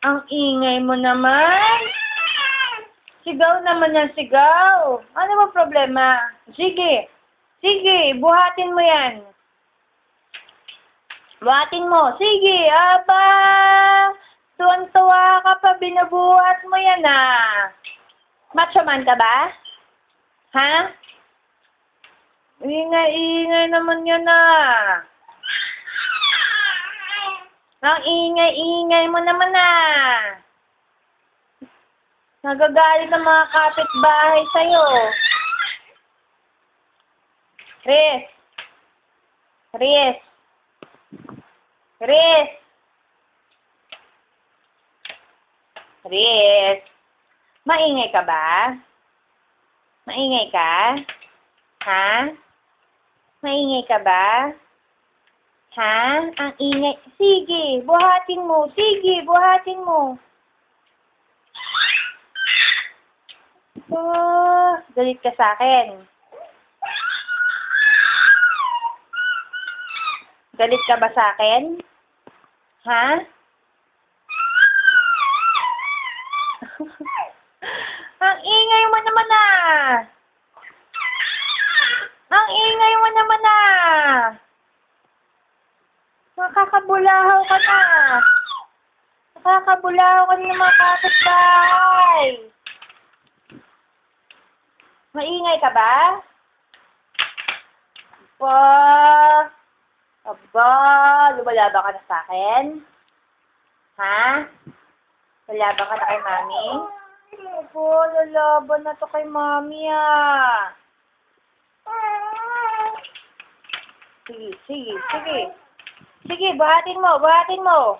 Ang ingay mo naman. Sigaw naman yan, sigaw. Ano ba problema? Sige. Sige, buhatin mo yan. Buhatin mo. Sige, aba. Tuwan-tuwa ka pa, binubuhat mo yan Macho man ka ba? Ha? Ingay-ingay naman yan Ang ingay-ingay mo naman Nagagalit ang mga kapitbahay sa'yo. Chris! Chris! Chris! Chris! Maingay ka ba? Maingay ka? Ha? Maingay ka ba? Ha? Ang ingay. Sige, buhatin mo. Sige, buhatin mo. Oh, galit ka sa akin. Galit ka ba sa akin? Ha? Ang ingay mo naman Ang ingay mo naman Nakakabulahaw ka Nakakabulahaw ka ng mga kapitbahay. Maingay ka ba? Aba, lumalaban ka na sa akin? Ha? Lalaban ka na kay mami? Aba, lalaban na to kay mami Sige, sige, sige. Sige, buhatin mo, buhatin mo.